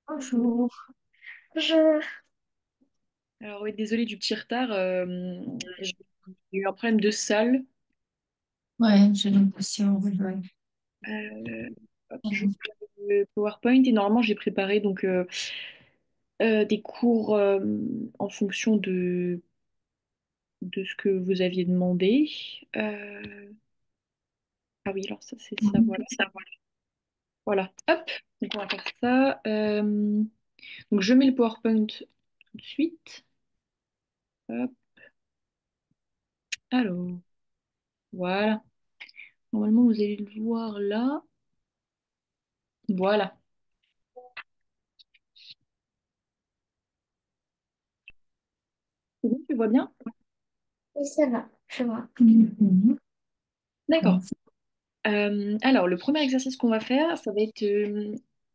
Bonjour. Je... Alors oui, désolée du petit retard. J'ai eu un problème de salle. Ouais, j'ai l'impression, oui, ouais. Euh, hop, je le PowerPoint et normalement j'ai préparé des cours en fonction de ce que vous aviez demandé. Euh, ah oui, alors ça c'est ça, voilà. Voilà, hop, donc on va faire ça. Donc je mets le PowerPoint tout de suite. Hop, alors, voilà. Normalement vous allez le voir là. Voilà. C'est bon, tu vois bien? Oui, ça va, je vois. Mhm. D'accord. Alors, le premier exercice qu'on va faire, ça va être,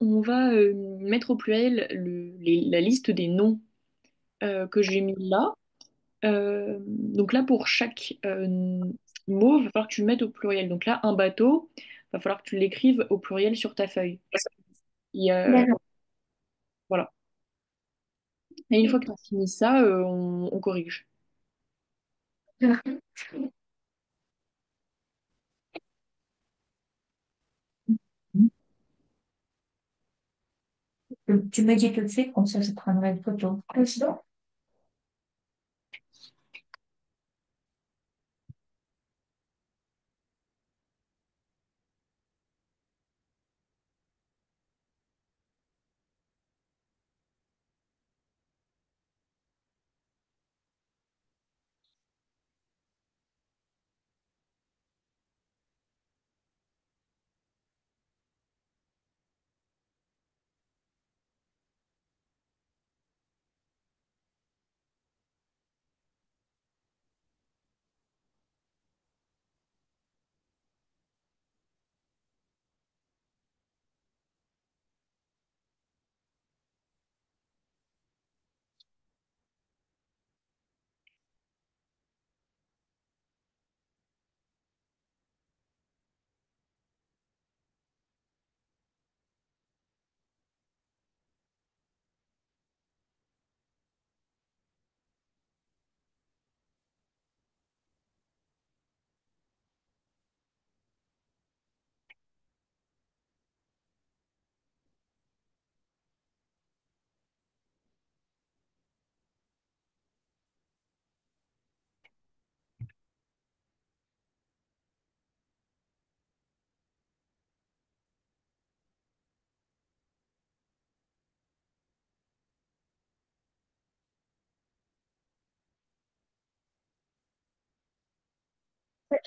on va mettre au pluriel la liste des noms que j'ai mis là. Donc là, pour chaque mot, il va falloir que tu le mettes au pluriel. Donc là, un bateau, il va falloir que tu l'écrives au pluriel sur ta feuille. D'accord. Voilà. Et une fois que tu as fini ça, on corrige. Tu me dis tout de suite, comme ça je prendrai une photo. Président.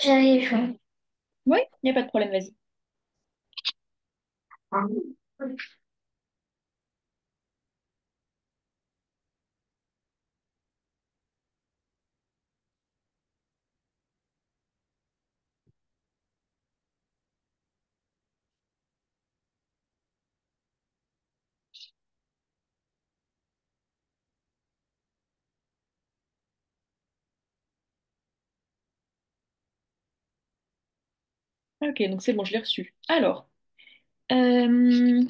J'arrive. Oui, il n'y a pas de problème, vas-y. Ok, donc c'est bon, je l'ai reçu. Alors, euh,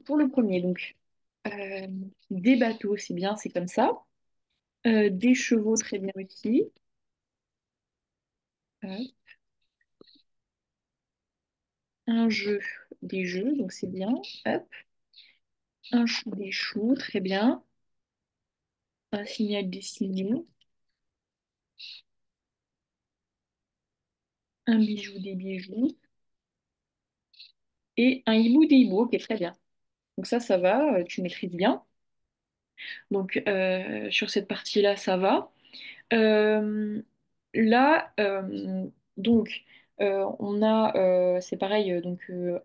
pour le premier, donc, euh, des bateaux, c'est bien, c'est comme ça. Des chevaux, très bien aussi. Euh, un jeu, des jeux, donc c'est bien. Hop. Un chou, des choux, très bien. Un signal dessiné. Un bijou, des bijoux. Et un hibou, des hiboux, ok, très bien. Donc ça va, tu maîtrises bien. Donc sur cette partie-là, ça va. Euh, là, donc, on a, c'est pareil,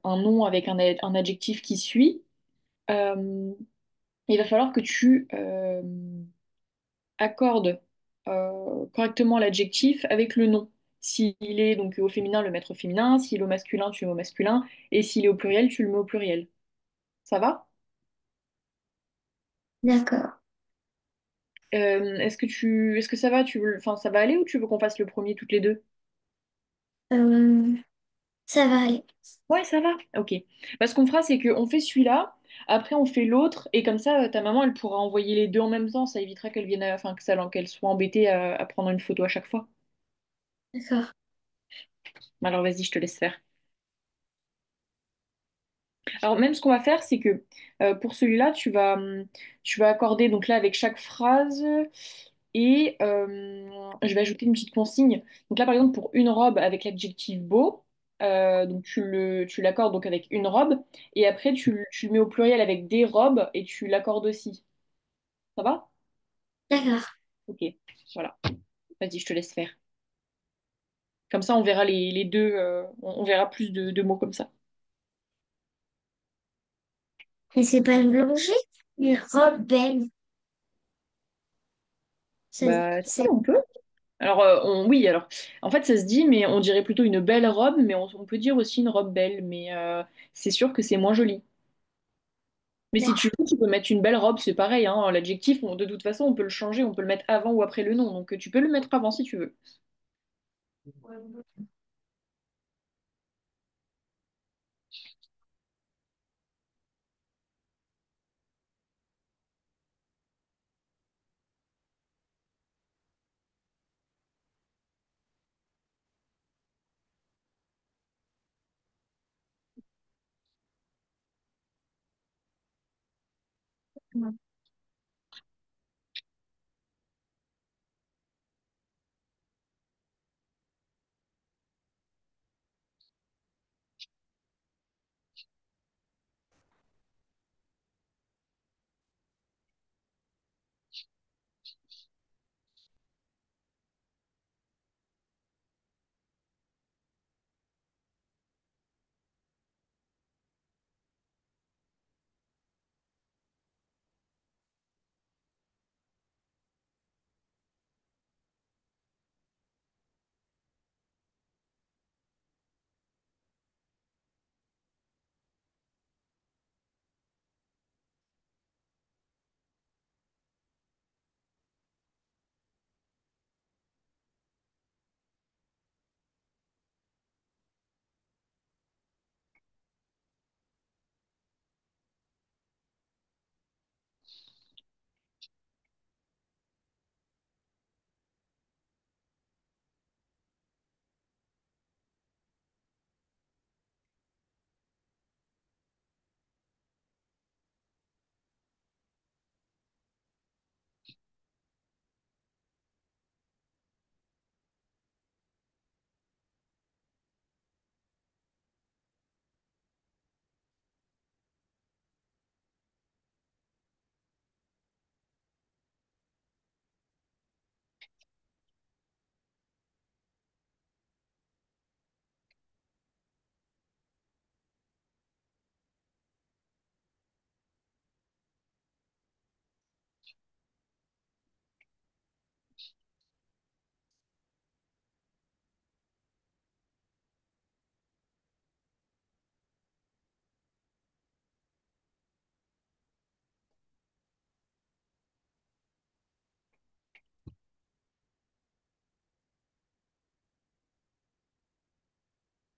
un nom avec un adjectif qui suit. Euh, il va falloir que tu accordes correctement l'adjectif avec le nom. S'il est donc au féminin, le mettre au féminin. S'il est au masculin, tu le mets au masculin. Et s'il est au pluriel, tu le mets au pluriel. Ça va? D'accord. Est-ce que ça va? Enfin, ça va aller ou tu veux qu'on fasse le premier toutes les deux? Euh, ça va aller. Ouais, ça va. Ok. Bah, ce qu'on fera, c'est qu'on fait celui-là. Après, on fait l'autre, et comme ça, ta maman, elle pourra envoyer les deux en même temps. Ça évitera qu'elle vienne, enfin, qu'elle soit embêtée à prendre une photo à chaque fois. D'accord. Alors, vas-y, je te laisse faire. Alors même ce qu'on va faire, c'est que pour celui-là, tu vas accorder donc là avec chaque phrase et je vais ajouter une petite consigne. Donc là par exemple pour une robe avec l'adjectif beau, donc tu l'accordes donc avec une robe et après tu le mets au pluriel avec des robes et tu l'accordes aussi. Ça va? D'accord. Ok, voilà. Vas-y, je te laisse faire. Comme ça on verra les deux, on verra plus de mots comme ça. Et c'est pas une bougie? Une robe belle. Bah si, C'est... on peut. Alors, oui, alors, en fait, ça se dit, mais on dirait plutôt une belle robe, mais on peut dire aussi une robe belle, mais c'est sûr que c'est moins joli. Mais si tu veux, tu peux mettre une belle robe, c'est pareil, hein, l'adjectif, de toute façon, on peut le changer, on peut le mettre avant ou après le nom, donc tu peux le mettre avant si tu veux.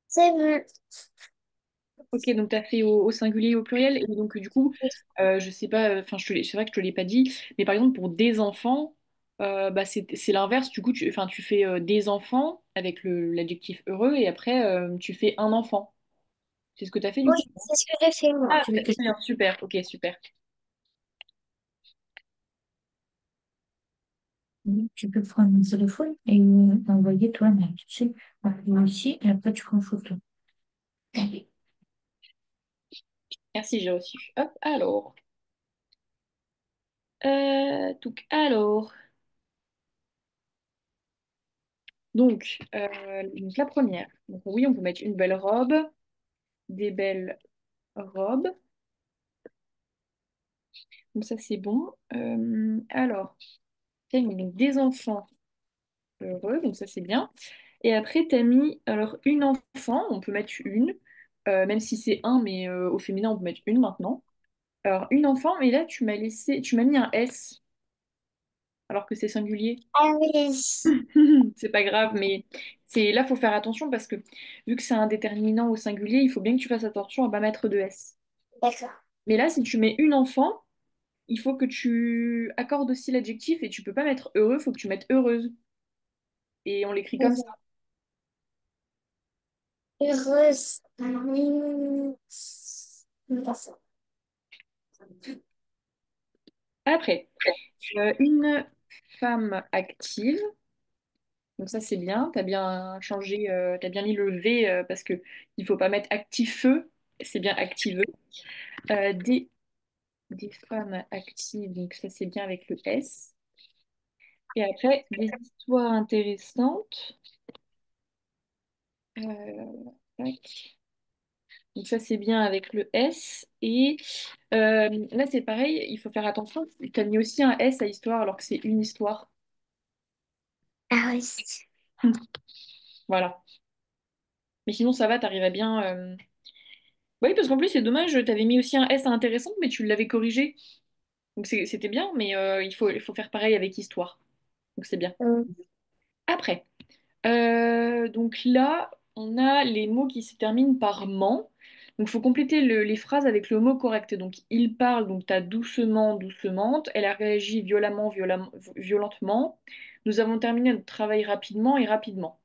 C'est bon. Ok, donc tu as fait au singulier et au pluriel, et donc du coup, je sais pas, enfin, c'est vrai que je te l'ai pas dit, mais par exemple pour des enfants, bah, c'est l'inverse, du coup, enfin, tu fais des enfants avec l'adjectif heureux, et après, tu fais un enfant. C'est ce que tu as fait du Oui, coup? c'est ce que j'ai fait, moi. Ah, Tu veux très que je... bien, super, ok, super. Oui, tu peux prendre mon téléphone et envoyer toi-même. Tu sais, appuyer ici et après tu prends photo. Allez. Merci, j'ai reçu. Hop, alors. Alors. Donc la première. Donc, oui, on peut mettre une belle robe, des belles robes. Donc ça, c'est bon. Alors, t'as mis donc des enfants heureux, donc ça, c'est bien. Et après, t'as mis alors une enfant, on peut mettre une, même si c'est un, mais au féminin, on peut mettre une maintenant. Alors, une enfant, mais là, tu m'as mis un S, alors que c'est singulier. Ah oui, C'est pas grave, mais là, faut faire attention parce que vu que c'est un déterminant au singulier, il faut bien que tu fasses attention à pas mettre de S. d'accord. Mais là, si tu mets une enfant, il faut que tu accordes aussi l'adjectif et tu peux pas mettre heureux, il faut que tu mettes heureuse. Et on l'écrit comme ça. Heureuse. Après, une femme active. Donc ça, c'est bien. Tu as bien changé, tu bien mis le V parce que il faut pas mettre actif-feu, c'est bien activeux. Des femmes actives, donc ça, c'est bien avec le S. Et après, des histoires intéressantes. Tac. Donc ça, c'est bien avec le S. Et là, c'est pareil, il faut faire attention. Tu as mis aussi un S à histoire alors que c'est une histoire. Ah oui. Voilà. Mais sinon, ça va, t'arrives à bien. Oui, parce qu'en plus, c'est dommage, t'avais mis aussi un S à intéressant, mais tu l'avais corrigé. Donc c'était bien, mais il faut faire pareil avec histoire. Donc c'est bien. Après, donc là, on a les mots qui se terminent par ment. Donc il faut compléter les phrases avec le mot correct. Donc il parle, donc t'as doucement, doucement. Elle a réagi violemment, violentement. Nous avons terminé notre travail rapidement et rapidement.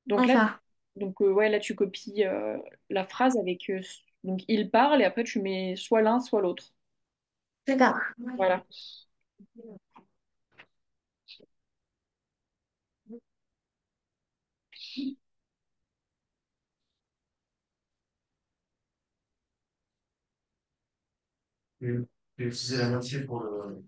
Donc là, D'accord. ouais, là tu copies la phrase avec donc il parle et après tu mets soit l'un, soit l'autre. D'accord. Voilà. J'ai utilisé la moitié pour le.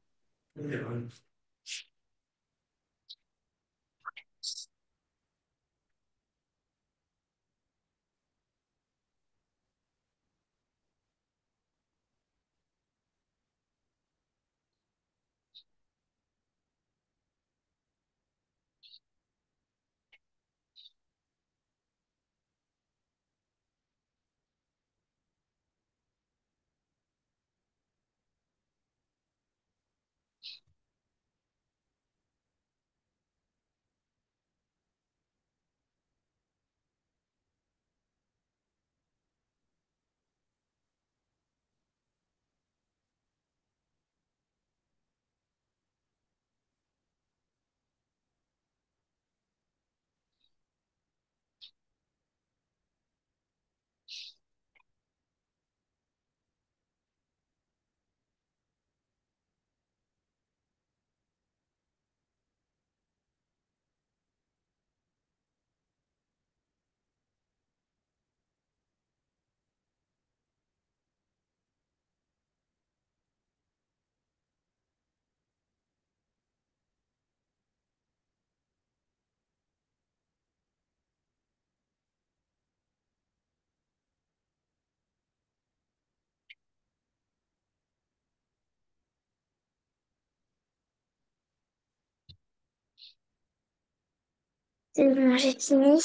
C'est bon, j'ai fini.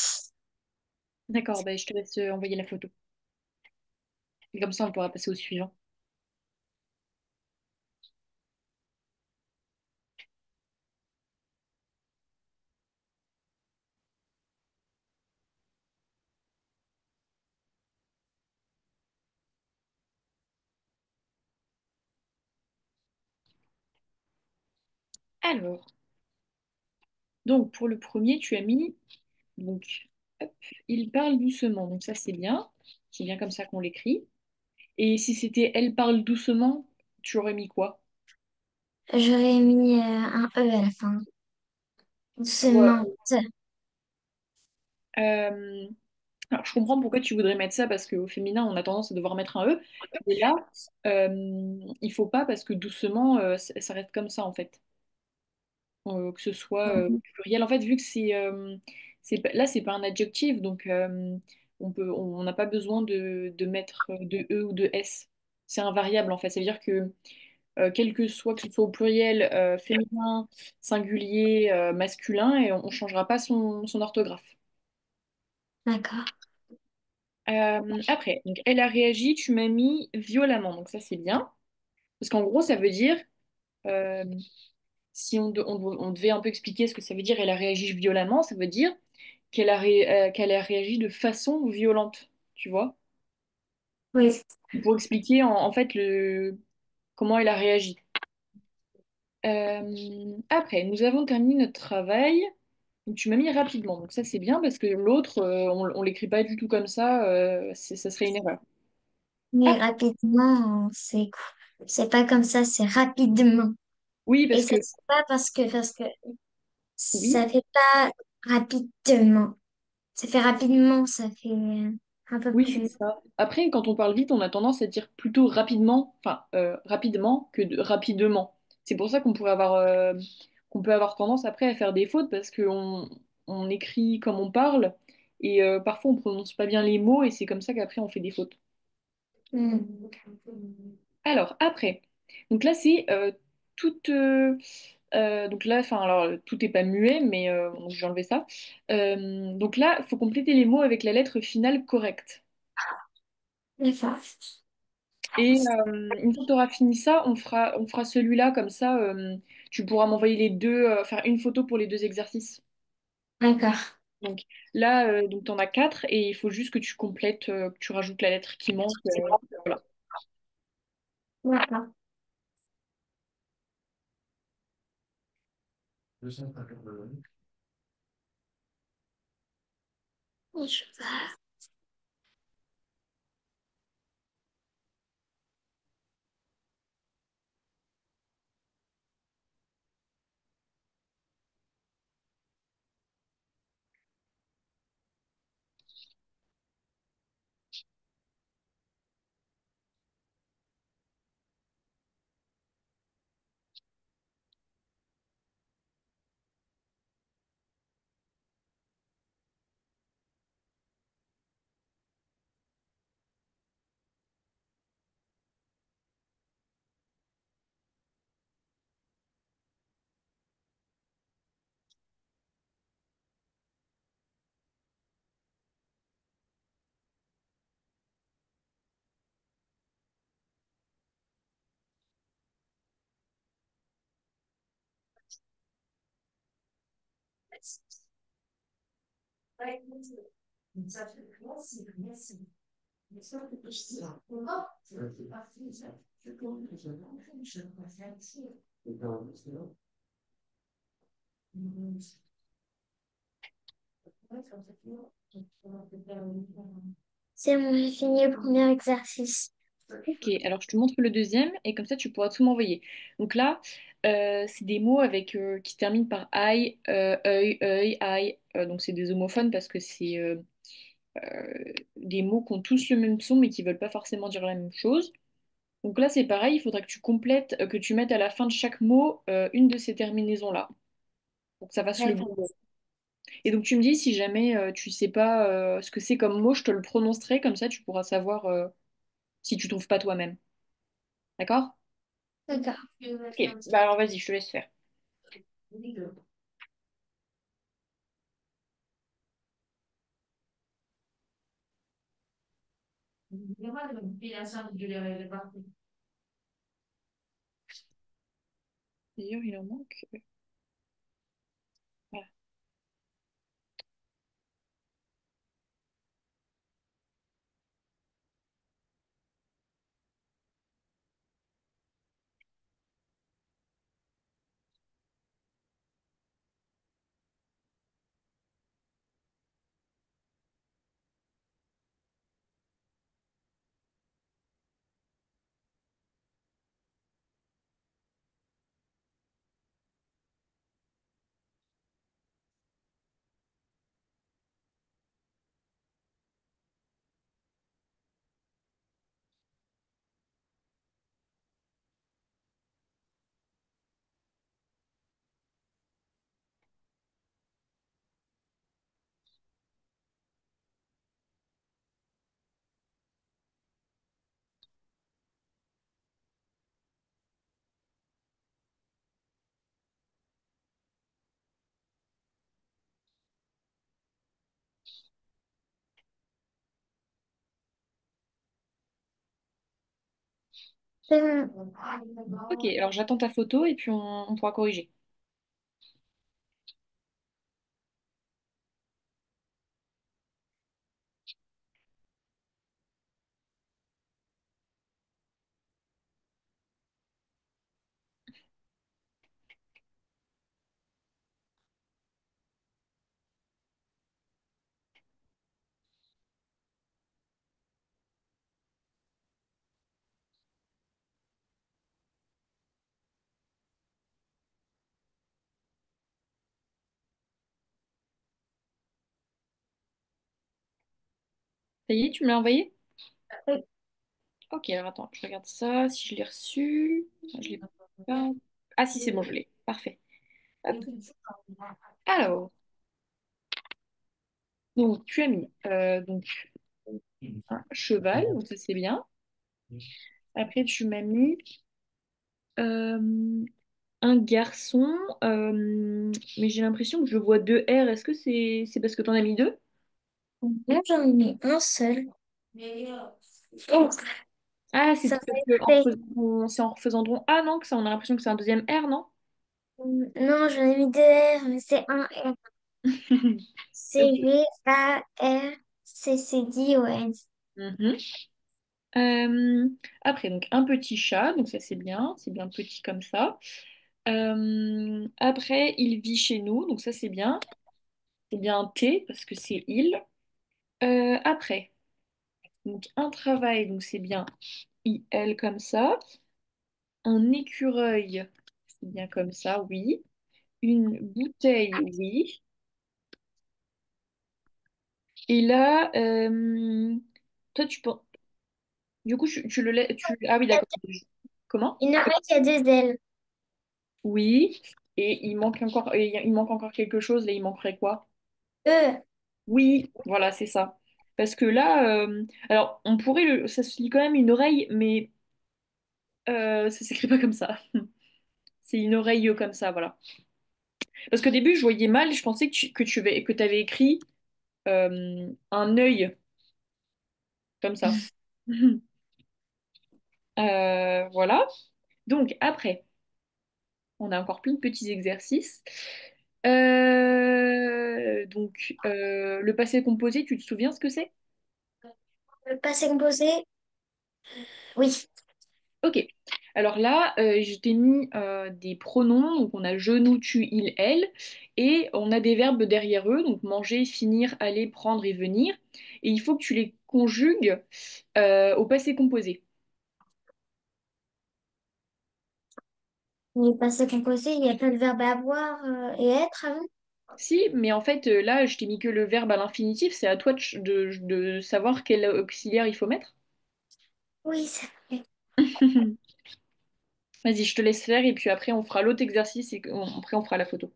D'accord, ben, je te laisse envoyer la photo. Et comme ça, on pourra passer au suivant. Alors, donc pour le premier, tu as mis donc hop, il parle doucement. Donc ça, c'est bien. C'est bien comme ça qu'on l'écrit. Et si c'était elle parle doucement, tu aurais mis quoi? J'aurais mis un E à la fin. Ouais. Doucement. Euh, alors, je comprends pourquoi tu voudrais mettre ça, parce qu'au féminin, on a tendance à devoir mettre un E. Et là, il faut pas, parce que doucement, ça reste comme ça, en fait. Que ce soit pluriel. En fait, vu que là, c'est pas un adjectif, donc on n'a pas besoin de mettre de E ou de S. C'est un variable, en fait. Ça veut dire que quel que ce soit au pluriel, féminin, singulier, masculin, et on ne changera pas son orthographe. D'accord. Après, donc, elle a réagi, tu m'as mis violemment, donc ça c'est bien. Parce qu'en gros, ça veut dire, euh, si on devait un peu expliquer ce que ça veut dire, elle a réagi violemment, ça veut dire qu'elle a réagi de façon violente, tu vois? Oui. pour expliquer en fait comment elle a réagi. Après, nous avons terminé notre travail. Donc, tu m'as mis rapidement. Donc ça, c'est bien parce que l'autre, on l'écrit pas du tout comme ça. Ça serait une erreur. Ah, Mais rapidement, c'est pas comme ça, c'est rapidement. oui, Et parce ça, que c'est pas parce que oui, ça fait pas rapidement. Ça fait rapidement, ça fait un peu oui, c'est plus. ça. Après, quand on parle vite, on a tendance à dire plutôt rapidement, enfin rapidement que rapidement. C'est pour ça qu'on peut avoir tendance après à faire des fautes parce on écrit comme on parle et parfois on prononce pas bien les mots et c'est comme ça qu'après on fait des fautes. Hmm. Alors, après, donc là, c'est toute. Donc là, enfin, alors, tout est pas muet, mais donc, j'ai enlevé ça. Donc là, il faut compléter les mots avec la lettre finale correcte. D'accord. Et une fois que tu auras fini ça, on fera celui-là, comme ça, tu pourras m'envoyer les deux, faire une photo pour les deux exercices. D'accord. Donc là, donc, tu en as quatre, et il faut juste que tu complètes, que tu rajoutes la lettre qui manque. Voilà. D'accord. 250 euros. Je vais- C'est bon, j'ai fini le premier exercice. Ok, alors je te montre le deuxième et comme ça tu pourras tout m'envoyer. Donc là, c'est des mots avec qui se terminent par I, œil, aïe. Donc c'est des homophones parce que c'est des mots qui ont tous le même son mais qui veulent pas forcément dire la même chose. Donc là c'est pareil, il faudra que tu complètes, que tu mettes à la fin de chaque mot une de ces terminaisons-là pour que ça fasse le bon D'accord. mot. Et donc tu me dis si jamais tu sais pas ce que c'est comme mot, je te le prononcerai comme ça tu pourras savoir si tu trouves pas toi-même. D'accord? D'accord. Ok, bah alors vas-y, je te laisse faire. D'ailleurs, il en manque. Voilà. C'est bon. Ok, alors j'attends ta photo et puis on pourra corriger. Ça y est, tu me l'as envoyé? Oui. Ok, alors attends, je regarde ça, si je l'ai reçu. Je l'ai pas. Ah si, c'est bon, je l'ai. Parfait. Hop. Alors, donc tu as mis donc un cheval, donc ça c'est bien. Après, tu m'as mis euh, un garçon, mais j'ai l'impression que je vois deux R. Est-ce que c'est parce que t'en as mis deux? Moi, j'en ai mis un seul. Oh, Ah, ça parce va que être fait. c'est en refaisant rond. Ah non, que ça, on a l'impression que c'est un deuxième R, non? Non, j'en ai mis deux R, mais c'est un R. Ok. C'est VARCCDON. Mhm. Euh, Après, donc un petit chat, donc ça c'est bien petit comme ça. Après, il vit chez nous, donc ça c'est bien un T parce que c'est il. Après, donc un travail, donc c'est bien IL comme ça. Un écureuil, c'est bien comme ça, oui. Une bouteille, oui. Et là, toi tu penses, du coup tu le laisses, ah oui d'accord. Comment? Une oreille qui a deux ailes. Oui. Et il manque encore quelque chose, là il manquerait quoi? E. Oui, voilà, c'est ça. Parce que là, alors on pourrait ça se lit quand même une oreille, mais ça s'écrit pas comme ça. C'est une oreille comme ça, voilà. Parce qu'au début, je voyais mal, je pensais que tu avais écrit un œil comme ça. Voilà. Donc après, on a encore plein de petits exercices. Le passé composé, tu te souviens ce que c'est? Le passé composé. Oui. Ok. Alors là, je t'ai mis des pronoms, donc on a je, nous, tu, il, elle, et on a des verbes derrière eux, donc manger, finir, aller, prendre et venir. Et il faut que tu les conjugues au passé composé. Le passé composé, il n'y a pas le verbe avoir et être avant. Si, mais en fait, là, je t'ai mis que le verbe à l'infinitif, c'est à toi de savoir quel auxiliaire il faut mettre. Oui, c'est vrai. Vas-y, je te laisse faire et puis après on fera l'autre exercice et après on fera la photo.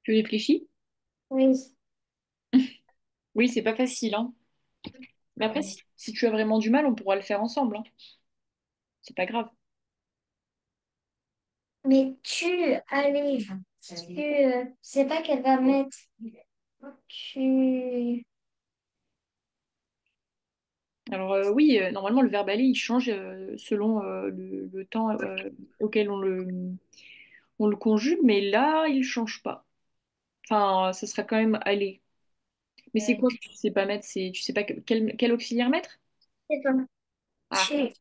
Tu réfléchis? Oui. Oui, c'est pas facile, hein. Mais après, si tu as vraiment du mal, on pourra le faire ensemble, hein. C'est pas grave. Mais allez, c'est pas qu'elle va mettre. Tu, Alors oui, normalement le verbe aller, il change selon le temps auquel on le conjugue, mais là, il change pas. Enfin, ça sera quand même aller. Mais c'est quoi que tu sais pas mettre? Tu sais pas quel auxiliaire mettre? c'est pas. Ah, Tu,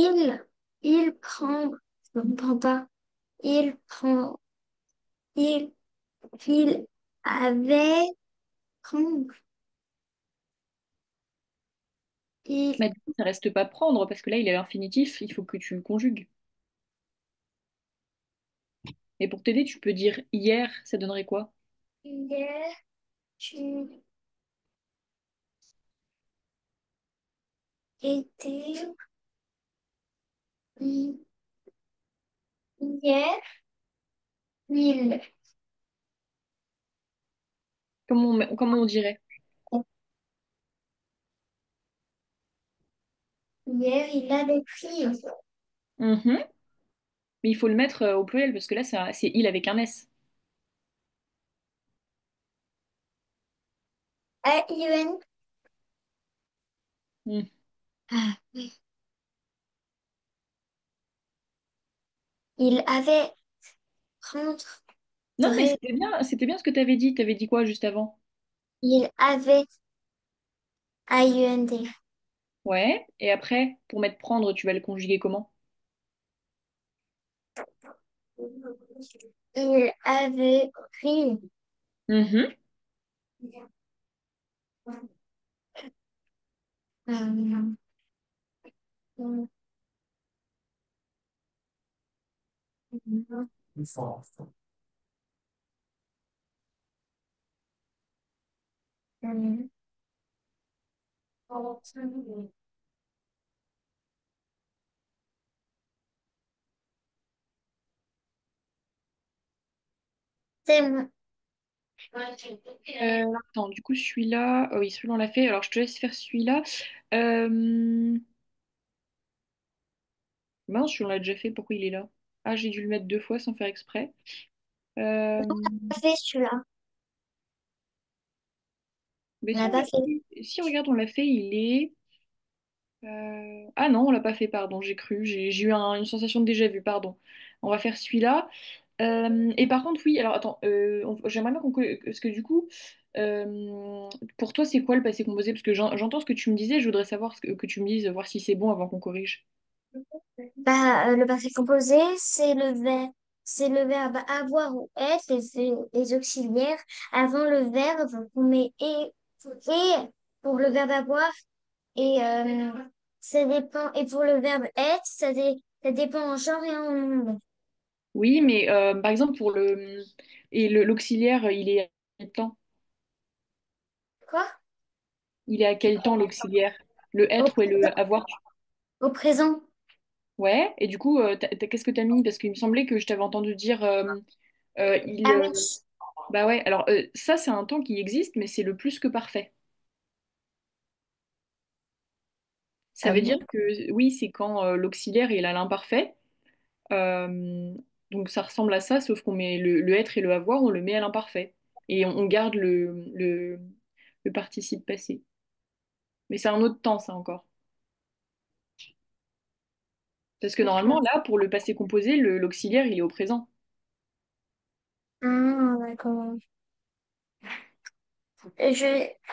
Il, il prend, je ne comprends pas. Il prend, il, il avait, prendre, il, Bah, du coup, ça reste pas prendre, parce que là, il est à l'infinitif, il faut que tu conjugues. Et pour t'aider, tu peux dire hier, ça donnerait quoi? hier, tu étais, hi- hier, il, Comment on dirait? hier, il avait pris, Mhm. Mais il faut le mettre au pluriel, parce que là, c'est il avec un S. A-I-N, Mm. ah, oui. Il avait prendre, Non, mais c'était bien ce que tu avais dit. Tu avais dit quoi juste avant? il avait A-I-N-D. Ouais. Et après, pour mettre prendre, tu vas le conjuguer comment? Il avait pris. Mhm. Euh, c'est moi. Attends, du coup, celui-là, oui, celui-là, on l'a fait. Alors, je te laisse faire celui-là. Euh... Mince, on l'a déjà fait. Pourquoi il est là? Ah, j'ai dû le mettre deux fois sans faire exprès. Euh... On a fait celui-là. Mais On si n'a on pas l'a fait. si, regarde, on l'a fait, il est. Ah non, on l'a pas fait, pardon, j'ai cru. J'ai eu une sensation de déjà vu, pardon. On va faire celui-là. Et par contre, oui, alors attends, j'aimerais bien parce que du coup, pour toi, c'est quoi le passé composé? Parce que j'entends ce que tu me disais, je voudrais savoir que tu me dises, voir si c'est bon avant qu'on corrige. Bah, le passé composé, c'est le verbe avoir ou être, les auxiliaires. Avant le verbe, on met et pour le verbe avoir. Et ça dépend. Et pour le verbe être, ça dépend en genre et en nombre. Oui, mais par exemple, pour l'auxiliaire, il est à quel temps? Quoi? Il est à quel temps l'auxiliaire? Le Au être ou présent. le avoir? Au présent. Ouais, et du coup, qu'est-ce que t'as mis? Parce qu'il me semblait que je t'avais entendu dire il. Ah oui. Bah ouais, alors ça, c'est un temps qui existe, mais c'est le plus que parfait. Ça Ah veut dire bon? que oui, c'est quand l'auxiliaire il a l'imparfait. Euh, donc ça ressemble à ça, sauf qu'on met le être et le avoir, on le met à l'imparfait. Et on garde le participe passé. Mais c'est un autre temps, ça encore. Parce que normalement, D'accord. là, pour le passé composé, l'auxiliaire, il est au présent. Ah, d'accord.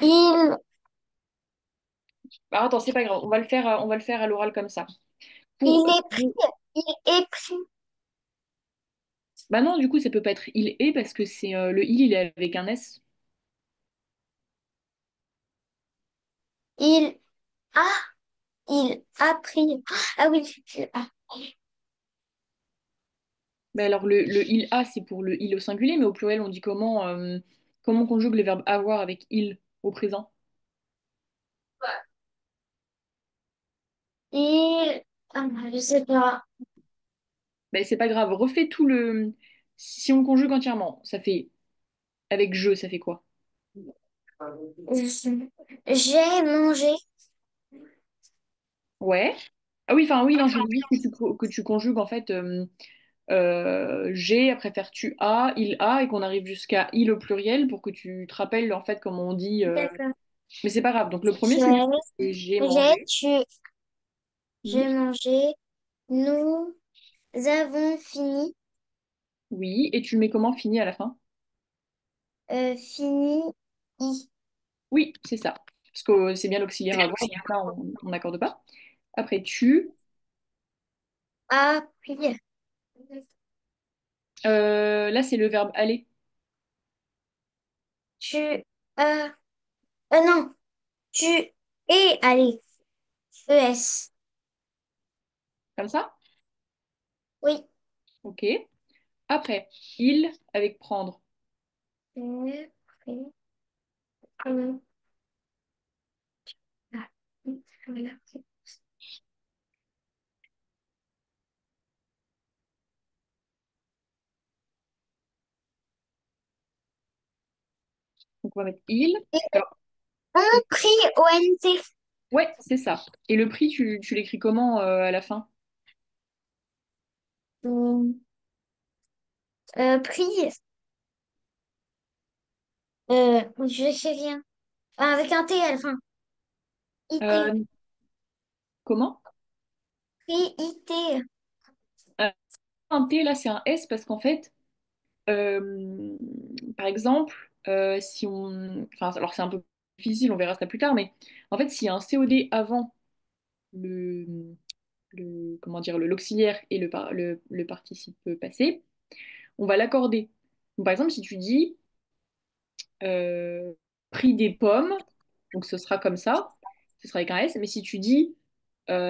Il, Alors attends, c'est pas grave, on va le faire à l'oral comme ça. Pour il est pris. Il est pris. Bah non, du coup, ça peut pas être il est parce que c'est le il est avec un S. Il a, il a pris. Ah oui. Ah. Mais alors le il a, c'est pour le il au singulier, mais au pluriel, on dit comment on conjugue le verbe avoir avec il au présent? Il, ah, je sais pas. Ben c'est pas grave, refais tout le. Si on conjugue entièrement, ça fait avec je, ça fait quoi? J'ai mangé. Ouais. Ah oui, enfin oui, non, je veux juste que tu conjugues en fait j'ai, après faire tu as, il a, et qu'on arrive jusqu'à il au pluriel pour que tu te rappelles en fait comment on dit. D'accord. Mais c'est pas grave. Donc le premier, c'est J'ai, j'ai mangé. Hmm. j'ai mangé. Nous avons fini. Oui, et tu le mets comment fini à la fin? Fini. I. Oui, c'est ça. Parce que c'est bien l'auxiliaire avoir, donc là, on n'accorde pas. Après, tu. Appris. Là, c'est le verbe aller. Tu, non, tu es allé. ES. Comme ça? Oui. Ok. Après, il avec prendre. Euh, pris, euh, ah, Donc, on va mettre il. Alors, On prie ONT. ouais, c'est ça. Et le prix, tu l'écris comment à la fin? Prie. Je sais rien. Ah, avec un T à la fin. IT. Euh, comment? Prie, IT. Euh, un T, là, c'est un S parce qu'en fait, euh, par exemple, si on... Enfin, alors c'est un peu difficile, on verra ça plus tard, mais en fait, s'il y a un COD avant le, comment dire, l'auxiliaire et le participe passé, on va l'accorder. Donc, par exemple, si tu dis euh, pris des pommes, donc ce sera comme ça, ce sera avec un S, mais si tu dis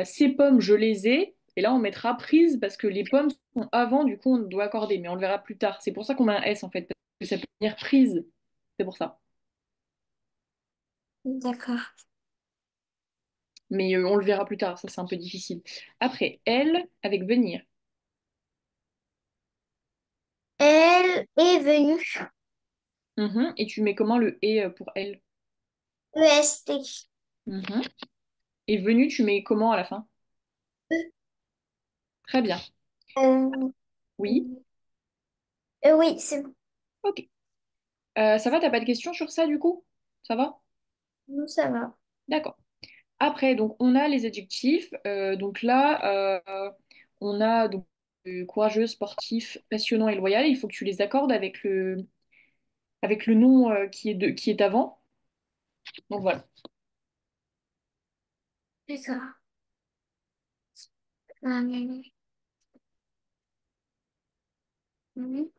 ces pommes, je les ai, et là on mettra prise parce que les pommes sont avant, du coup on doit accorder, mais on le verra plus tard. C'est pour ça qu'on met un S en fait, parce que ça peut venir prise. C'est pour ça. D'accord. Mais on le verra plus tard, ça c'est un peu difficile. Après, elle avec venir. Elle est venue. Mhm. Et tu mets comment le et pour elle? EST. Mhm. Et venu, tu mets comment à la fin? Très bien. Euh, Oui. oui, c'est bon. Ok. Ça va, t'as pas de questions sur ça du coup? Ça va? Nous, ça va. D'accord. Après, donc, on a les adjectifs. Donc là, on a donc courageux, sportif, passionnant et loyal. Il faut que tu les accordes avec le nom qui est avant. Donc voilà. D'accord. Mhm.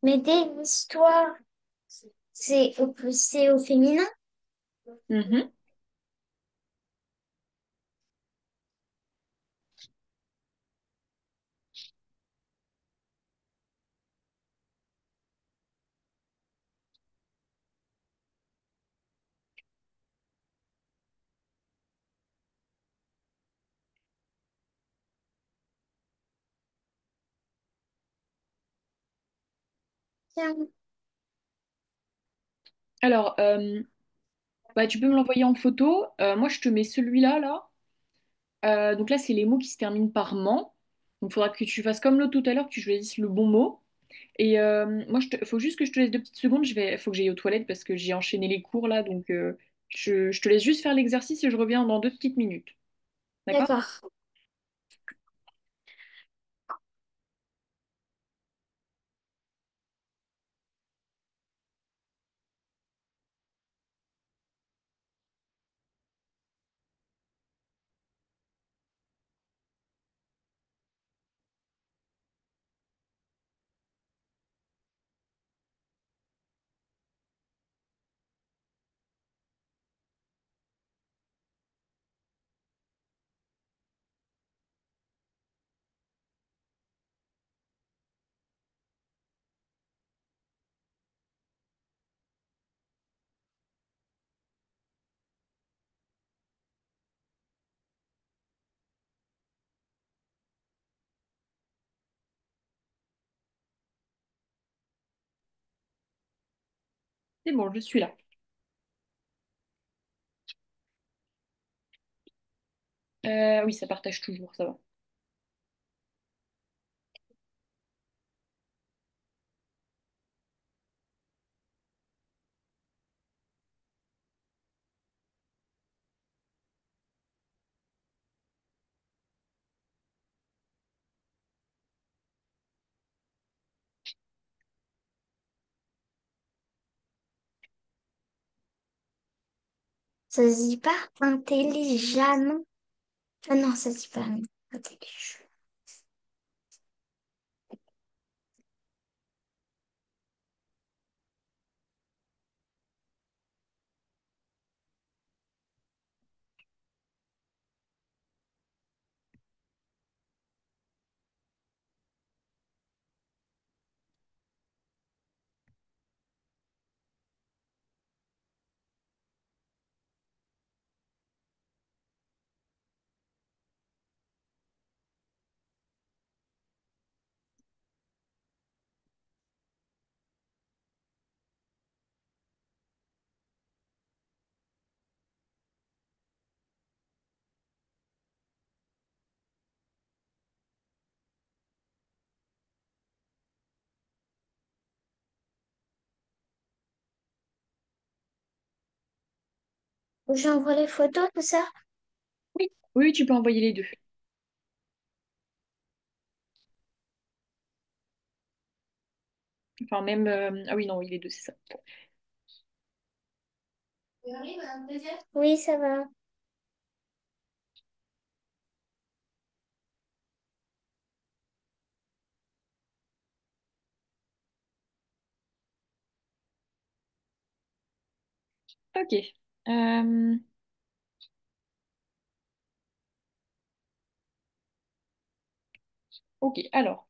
Mais des histoires, c'est au féminin? Mhm. Tiens. Alors, bah, tu peux me l'envoyer en photo. Moi, je te mets celui-là, là. Donc là, c'est les mots qui se terminent par ment. Donc, il faudra que tu fasses comme l'autre tout à l'heure, que tu choisisses le bon mot. Et moi, faut juste que je te laisse 2 petites secondes. Faut que j'aille aux toilettes parce que j'ai enchaîné les cours là. Donc, je te laisse juste faire l'exercice et je reviens dans 2 petites minutes. D'accord? D'accord. C'est bon, je suis là. Oui, ça partage toujours, ça va. Ça se dit pas intelligemment. Ah non, ça se dit pas intelligent. J'envoie les photos, tout ça. Oui, oui, tu peux envoyer les deux. Enfin, même. Ah oui, non, oui, les deux, c'est ça. Oui, ça va. Ok. Euh, ok, alors.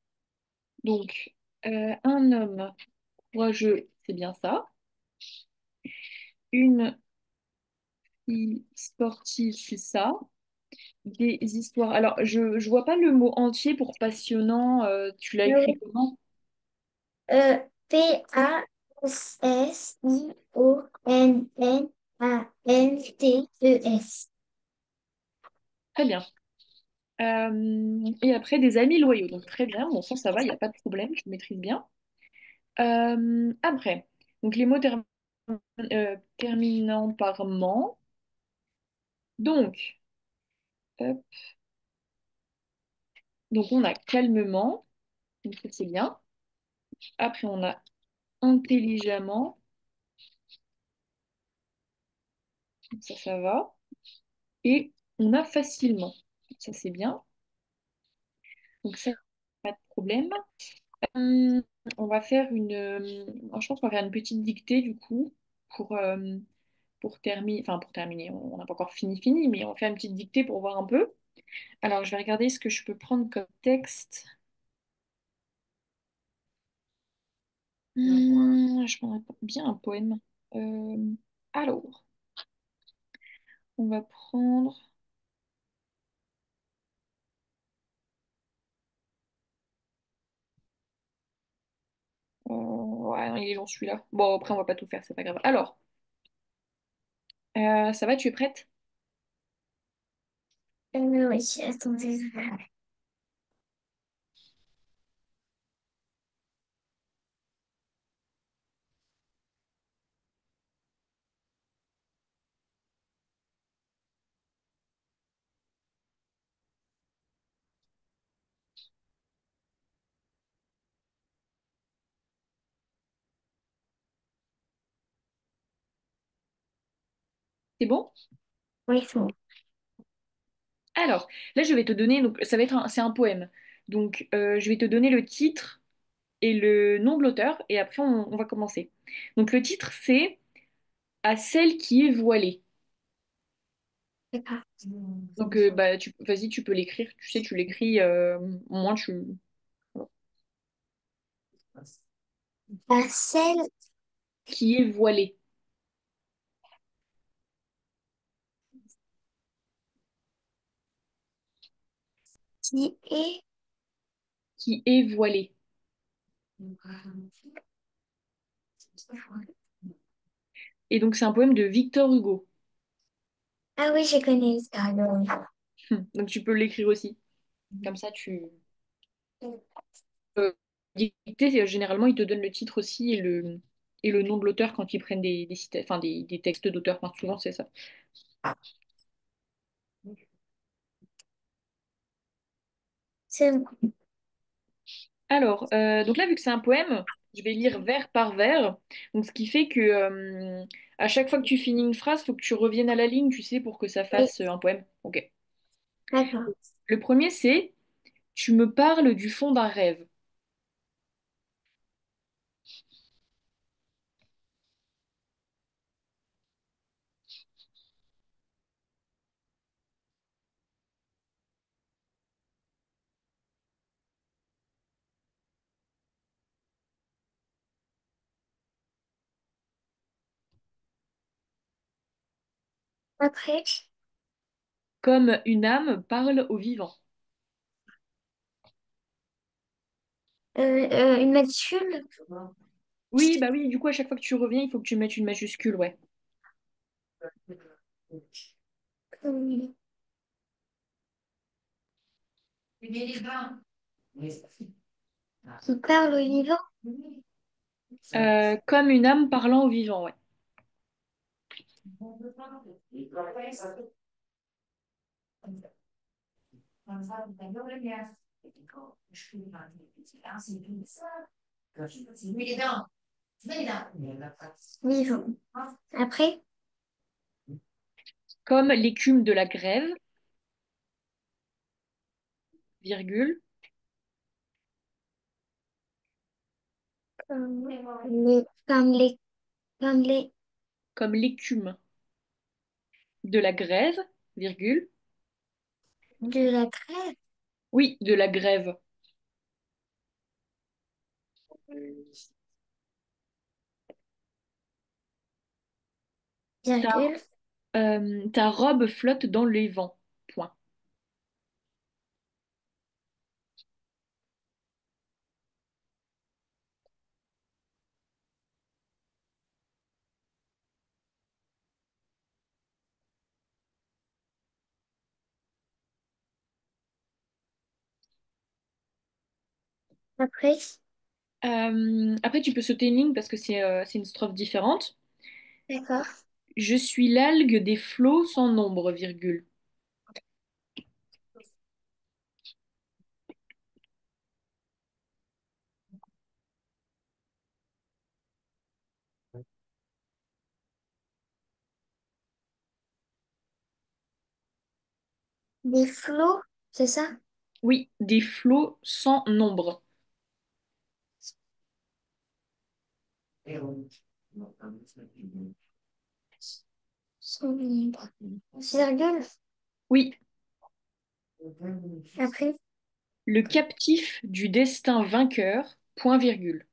Donc, un homme courageux, c'est bien ça. Une fille sportive, c'est ça. Des histoires. Alors, je vois pas le mot entier pour passionnant. Tu l'as écrit comment? Passionnantes. Très bien. Et après, des amis loyaux. Donc, très bien. Bon, ça va, il n'y a pas de problème. Je maîtrise bien. Après, donc les mots terminant par ment. Donc, hop. Donc, on a calmement. Donc, ça, c'est bien. Après, on a intelligemment. Donc, ça va. Et on a facilement. Ça, c'est bien. Donc, ça, pas de problème. Hum, on va faire je pense qu'on va faire une petite dictée du coup pour, euh, pour terminer, on n'a pas encore fini, mais on va faire une petite dictée pour voir un peu. Alors, je vais regarder ce que je peux prendre comme texte. Je prendrais bien un poème. Euh, alors, on va prendre. Ouais, non, il est long celui-là. Bon, après, on va pas tout faire, c'est pas grave. Alors, ça va, tu es prête? Oui, attendez. C'est bon? Oui, c'est bon. Alors, là, je vais te donner, donc ça va être c'est un poème. Donc, je vais te donner le titre et le nom de l'auteur, et après, on va commencer. Donc, le titre, c'est À celle qui est voilée. D'accord. Donc, bah, vas-y, tu peux l'écrire. Tu sais, tu l'écris, au moins, tu. Voilà. À celle Qui est voilée. qui est Qui est voilée. Et donc, c'est un poème de Victor Hugo. Ah oui, je connais ça. Donc, tu peux l'écrire aussi. Comme ça, tu peux dicter. Généralement, ils te donnent le titre aussi et le nom de l'auteur quand ils prennent enfin, des textes d'auteur. Enfin, souvent, c'est ça. C'est bon. Alors, donc là, vu que c'est un poème, je vais lire vers par vers. Donc, ce qui fait que à chaque fois que tu finis une phrase, il faut que tu reviennes à la ligne, tu sais, pour que ça Oui, fasse un poème. Ok. d'accord. Le premier, c'est Tu me parles du fond d'un rêve. Après, Comme une âme parle au vivant. une majuscule. Oui, bah oui, du coup, à chaque fois que tu reviens, il faut que tu mettes une majuscule, ouais. Euh, Qui parle au vivant. Comme une âme parlant au vivant, ouais. Vivant. Après, Comme l'écume de la grève, virgule, comme les comme l'écume de la grève, virgule, de la grève, oui, de la grève. Ta, virgule. ta robe flotte dans les vents, point. Après, Après, tu peux sauter une ligne parce que c'est une strophe différente. d'accord. Je suis l'algue des flots sans nombre, virgule. Des flots, c'est ça? Oui, des flots sans nombre. Sans nombre. Virgule. Oui, Après, le captif du destin vainqueur, point virgule.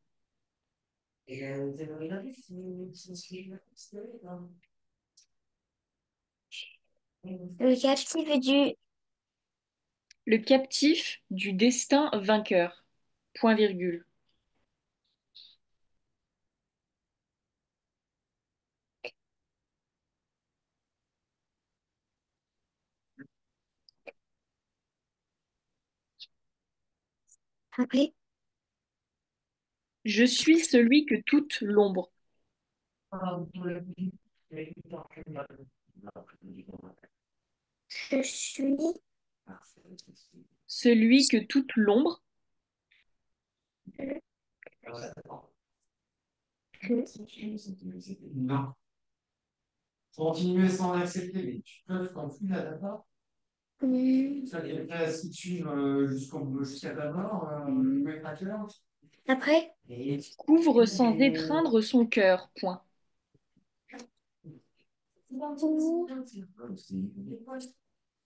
le captif du, Le captif du destin vainqueur, point virgule. après, Je suis celui que toute l'ombre. je suis Celui que toute l'ombre. Non. Continuer sans l'accepter, mais tu peux quand plus la data. que, Ça les fait si tu jusqu'à ta mort, le cracker. après, Couvre sans étreindre son cœur, point.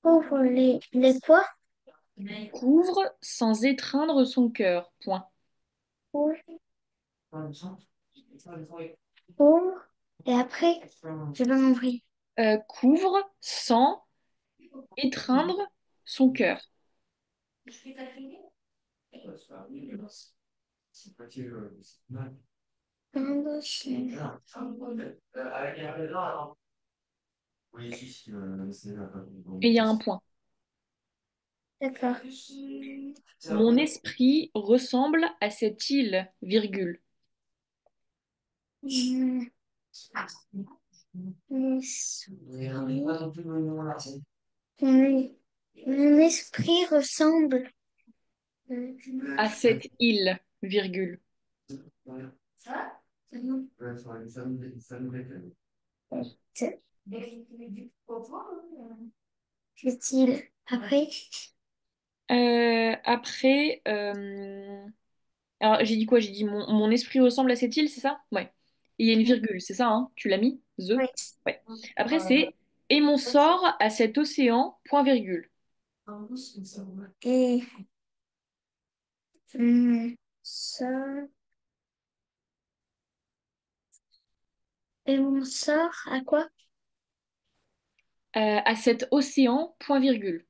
ouvre les quoi? Couvre sans étreindre son cœur, point. Ouvre, ouvre, et après, je vais m'ouvrir. Couvre sans étreindre son cœur. Oui, c'est là. Et il y a un point. D'accord. Mon esprit ressemble à cette île, virgule. Mon mon- mon esprit ressemble. À cette île, virgule. Est-il après? Après, alors j'ai dit quoi? J'ai dit mon esprit ressemble à cette île, c'est ça? Ouais. Et il y a une virgule, c'est ça, hein? Tu l'as mis? The? Oui. Ouais. Après, c'est et mon sort à cet océan, point virgule. Et ça. Et on sort à quoi? À cet océan, point virgule.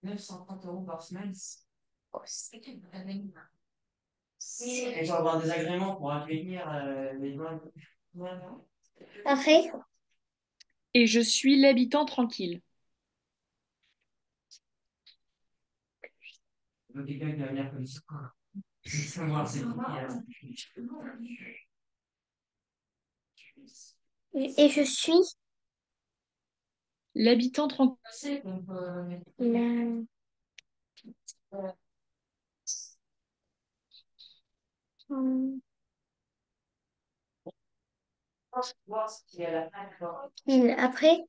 930 € par semaine. Et je avoir des agréments pour accueillir les gens. Après? Et je suis l'habitant tranquille. Donc, quelqu'un qui va venir comme ça. Savoir c'est qui. Et je suis L'habitant tranquille. la... hum, Après?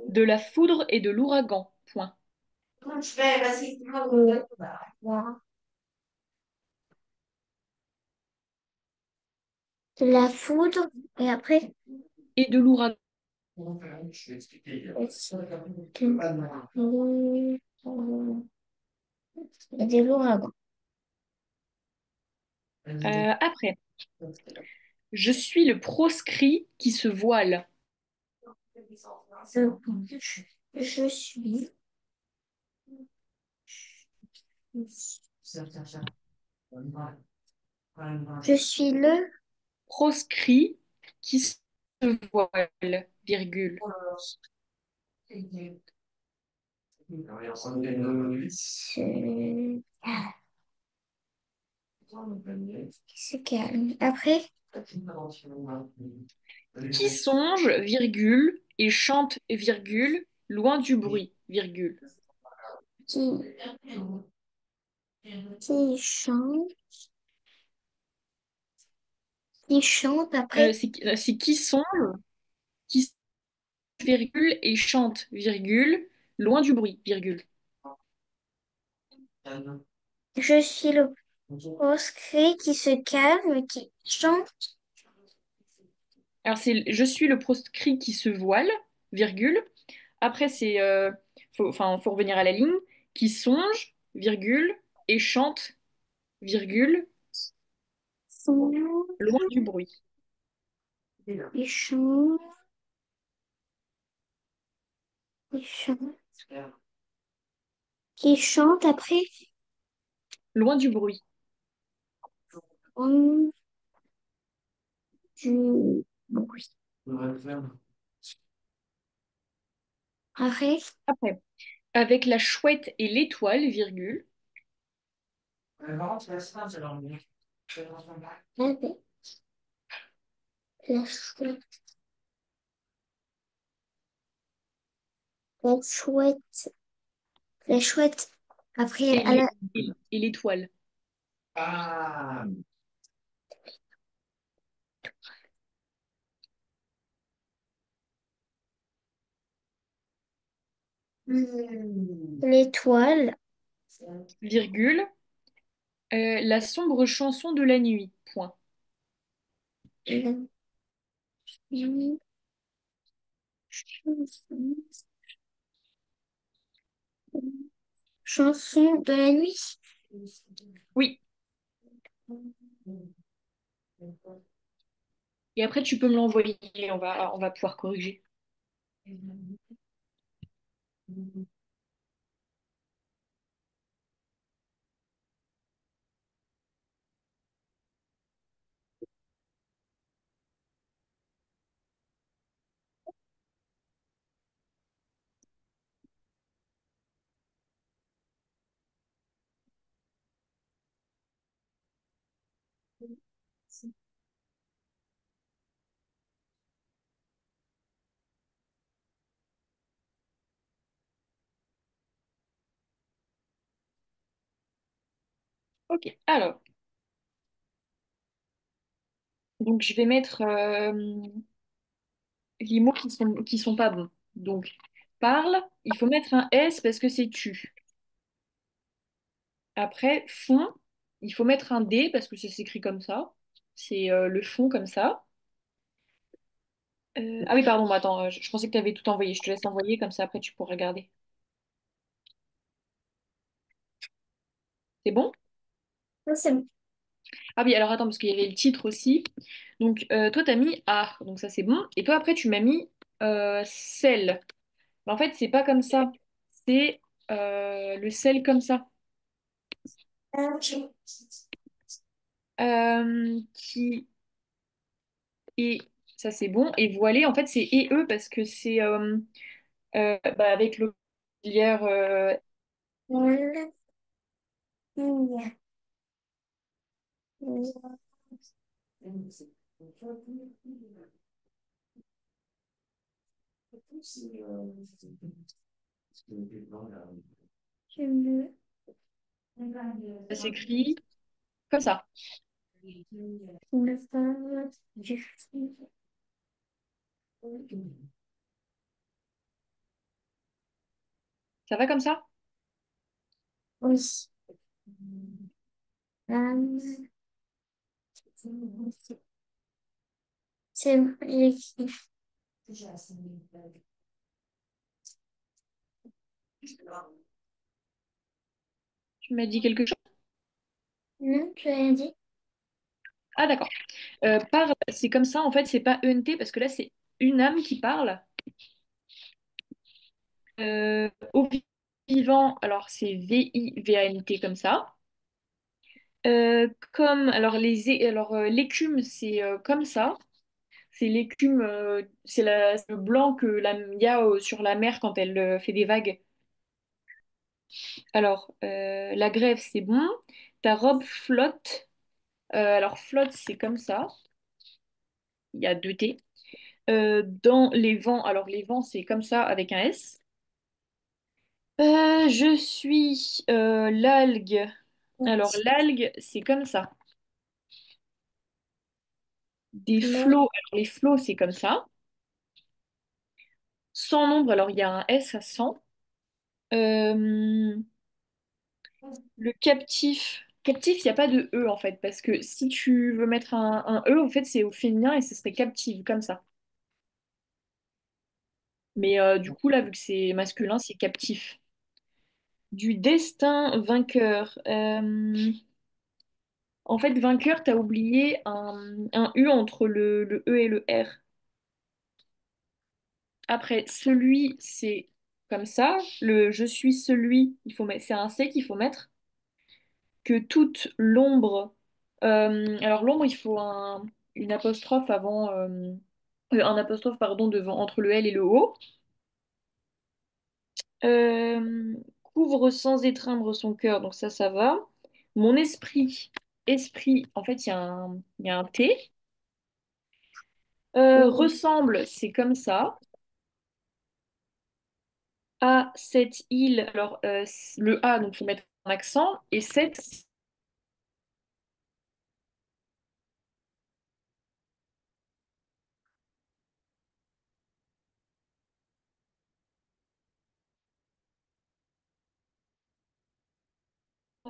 De la foudre et de l'ouragan, point. De la foudre. Et après? Et de l'ouragan. Je vais expliquer. Et de l'ouragan. Après, je suis le proscrit qui se voile. Je suis. Je suis le. Proscrit qui se voile, virgule. Se calme. Après? Qui songe, virgule, et chante, virgule, loin du bruit, virgule. Qui, qui chante. Qui chante après? C'est qui songe, qui virgule, et chante, virgule, loin du bruit, virgule. Je suis le proscrit qui se calme, qui chante. Alors c'est je suis le proscrit qui se voile, virgule. Après c'est faut revenir à la ligne, qui songe, virgule, et chante, virgule, Son, loin du bruit. qui chante. Qui chante. Qui chante après? Loin du bruit. Hum, Du bruit. Après? Après, avec la chouette et l'étoile, virgule. Avec la chouette. La chouette. La chouette. Après, Et et l'étoile. Ah, l'étoile. Virgule, la sombre chanson de la nuit. Point. La chanson de la nuit. Oui. Et après, tu peux me l'envoyer. On va pouvoir corriger. Ok, alors, donc je vais mettre les mots qui sont pas bons. Donc, parle, il faut mettre un S parce que c'est tu. Après, fond, il faut mettre un D parce que ça s'écrit comme ça. C'est le fond comme ça. Ah oui, pardon, bah attends, je pensais que tu avais tout envoyé. Je te laisse envoyer comme ça après tu pourras regarder. C'est bon? Non, c'est bon. Ah oui, alors attends, parce qu'il y avait le titre aussi. Donc, toi, t'as mis A, donc ça c'est bon. Et toi, après, tu m'as mis sel. Mais en fait, c'est pas comme ça. C'est le sel comme ça. Ok. Qui est, ça c'est bon. Et voilé, en fait, c'est et E parce que c'est bah, avec l'auxiliaire. Voilà. Je me... Ça s'écrit comme ça. me parle du fruit. Ça va comme ça? Oui. C'est écrit. Tu m'as dit quelque chose? Non, tu as rien dit. Ah d'accord. Parle, c'est comme ça, en fait, c'est pas ENT parce que là, c'est une âme qui parle. Au vivant, alors c'est VIVANT comme ça. Comme, alors, l'écume, c'est comme ça. C'est l'écume, c'est le blanc que il y a sur la mer quand elle fait des vagues. Alors, la grève, c'est bon. Ta robe flotte. Alors, flotte, c'est comme ça. Il y a deux T. Dans les vents, alors les vents, c'est comme ça avec un S. Je suis l'algue. Alors, l'algue, c'est comme ça. Des Non. flots, alors les flots, c'est comme ça. Sans nombre, alors il y a un S à 100. Euh, le captif. Captif, il n'y a pas de E en fait, parce que si tu veux mettre un E, en fait, c'est au féminin et ce serait captive, comme ça. Mais du coup, là, vu que c'est masculin, c'est captif. Du destin vainqueur. En fait, vainqueur, t'as oublié un U entre le E et le R. Après, celui, c'est comme ça. Le je suis celui, c'est un C qu'il faut mettre. Que toute l'ombre. Alors, l'ombre, il faut une apostrophe avant. Un apostrophe, pardon, devant, entre le L et le O. Euh, couvre sans étreindre son cœur, donc ça va. Mon esprit. Esprit, en fait, il y a un T. Ressemble, c'est comme ça. À cette île, alors le A, donc il faut mettre un accent, et cette,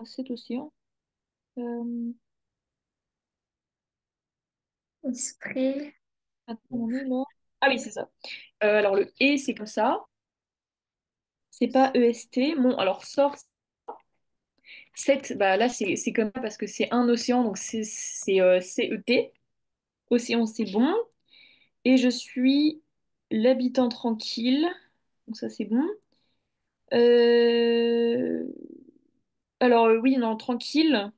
cet océan. Euh, Esprit. attends, on est là. Ah oui, c'est ça. Alors le et, c'est comme ça. C'est pas EST. Bon, alors sort, cette, bah là, c'est comme ça parce que c'est un océan, donc c'est CET. Océan, c'est bon. Et je suis l'habitant tranquille. Donc ça, c'est bon. Euh, Alors oui, non, tranquille.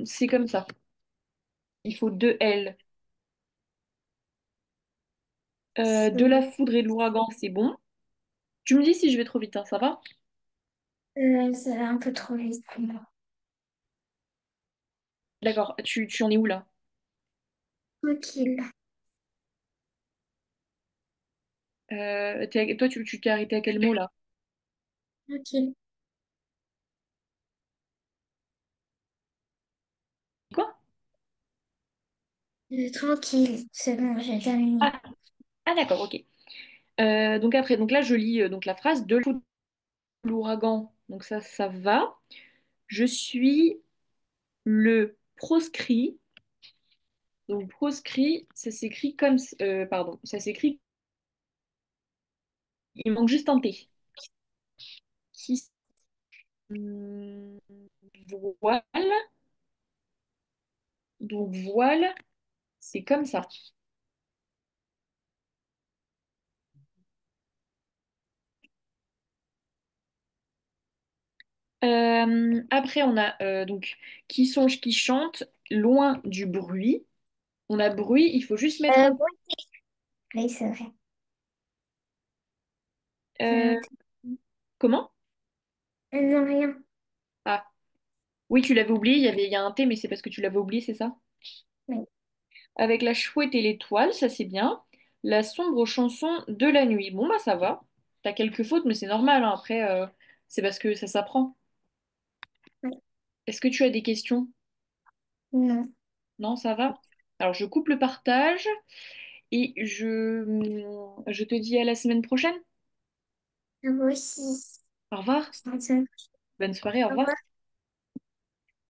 C'est comme ça. Il faut deux L. De la foudre et de l'ouragan, c'est bon. Tu me dis si je vais trop vite, hein, ça va? Ça va un peu trop vite pour moi. D'accord, tu en es où là? Tranquille. Toi, tu t'es arrêté à quel mot là? Tranquille. Quoi? Tranquille. C'est bon, j'ai terminé. Ah, ah, d'accord, ok. Donc après, donc là je lis donc la phrase de l'ouragan. Donc ça va. Je suis le proscrit. Donc proscrit, ça s'écrit pardon, ça s'écrit. Il manque juste un T. Qui voile. Donc voile, c'est comme ça. Après, on a donc qui songe, qui chante, loin du bruit. On a bruit, il faut juste mettre un. Oui, oui, c'est vrai. C'est Euh, un comment? Non, rien. Ah, oui, tu l'avais oublié, il y a un T, mais c'est parce que tu l'avais oublié, c'est ça? Oui. Avec la chouette et l'étoile, ça c'est bien. La sombre chanson de la nuit. Bon, bah ça va. T'as quelques fautes, mais c'est normal, hein. Après, c'est parce que ça s'apprend. Oui. Est-ce que tu as des questions? Non. Non, ça va? Alors, je coupe le partage et je te dis à la semaine prochaine. Moi aussi. Au revoir. Au Bonne soirée, au revoir. revoir.